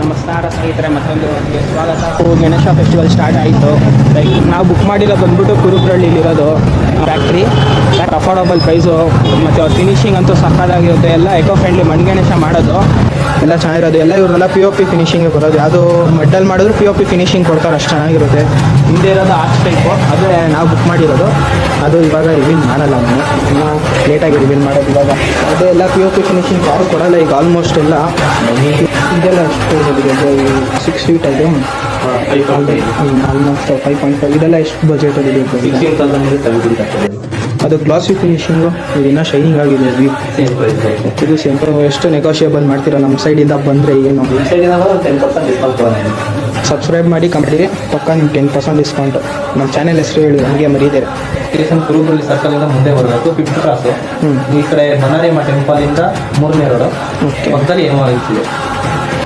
ನಮಸ್ಕಾರ ಸ್ನೇಹಿತರೆ, ಮತ್ತೊಂದು ಸ್ವಾಗತ. ಗಣೇಶ ಫೆಸ್ಟಿವಲ್ ಸ್ಟಾರ್ಟ್ ಆಯಿತು. ಲೈಕ್ ನಾವು ಬುಕ್ ಮಾಡಿರೋ ಬಂದ್ಬಿಟ್ಟು ಕುರುಬ್ರಳ್ಳಿಲಿರೋದು ಫ್ಯಾಕ್ಟ್ರಿ. ಅಫೋರ್ಡಬಲ್ ಪ್ರೈಸು ಮತ್ತು ಅವ್ರ ಫಿನಿಶಿಂಗ್ ಅಂತೂ ಸಕ್ಕತ್ತಾಗಿರುತ್ತೆ. ಎಲ್ಲ ಎಕೋ ಫ್ರೆಂಡ್ಲಿ ಮಣ್ ಗಣೇಶ ಮಾಡೋದು ಎಲ್ಲ ಚೆನ್ನಾಗಿರೋದು. ಎಲ್ಲ ಇವರೆಲ್ಲ POP ಫಿನಿಶಿಂಗ್ ಬರೋದು. ಯಾವುದು ಮೆಟಲ್ ಮಾಡಿದ್ರು POP ಫಿನಿಶಿಂಗ್ ಕೊಡ್ತಾರೆ, ಅಷ್ಟು ಚೆನ್ನಾಗಿರುತ್ತೆ. ಹಿಂದೆ ಇರೋದು ಆರ್ಚ್ ಟೈಪು, ಅದೇ ನಾವು ಬುಕ್ ಮಾಡಿರೋದು. ಅದು ಇವಾಗ ರಿವೀಲ್ ಮಾಡಲ್ಲ, ನಾವು ಇನ್ನೂ ಲೇಟಾಗಿ ರಿವೀಲ್ ಮಾಡೋದು. ಇವಾಗ ಅದೇ ಎಲ್ಲ POP ಫಿನಿಶಿಂಗ್ ಯಾರು ಕೊಡಲ್ಲ ಈಗ ಆಲ್ಮೋಸ್ಟ್ ಎಲ್ಲ. ಇದೆಲ್ಲ ಎಷ್ಟು 6 ಫೀಟ್ ಇದೆ, ಆಲ್ಮೋಸ್ಟ್ 5.5. ಇದೆಲ್ಲ ಎಷ್ಟು ಬಜೆಟಲ್ಲಿ ಇದೆ? ಅದು ಗ್ಲಾಸಿ ಫಿನಿಶಿಂಗು, ಇದು ಇನ್ನೂ ಶೈನಿಂಗ್ ಆಗಿದೆ. ಇದು ಎಷ್ಟು ನೆಗೋಷಿಯೇಬಲ್ ಮಾಡ್ತೀರಾ ನಮ್ಮ ಸೈಡಿಂದ ಬಂದರೆ? ಏನು ಸಬ್ಸ್ಕ್ರೈಬ್ ಮಾಡಿ ಕಂಪ್ಲೀಟ್ ಪಕ್ಕ ನಿಮ್ಗೆ 10% ಡಿಸ್ಕೌಂಟು. ನಮ್ಮ ಚಾನೆಲ್ ಹೆಸರು ಹೇಳಿ, ಹಂಗೆ ಮರೀತಾರೆ. ಕುರುಬಳ್ಳಿ ಸರ್ಕಲಿಂದ ಮುಂದೆ ಬರಬೇಕು, 5th ಕ್ರಾಸು. ಈ ಕಡೆ ಮನಾರೇಮ ಟೆಂಪಲಿಂದ 3ನೇ ರೋಡು, ಪಕ್ಕದಲ್ಲಿ MRS ಇದೆ.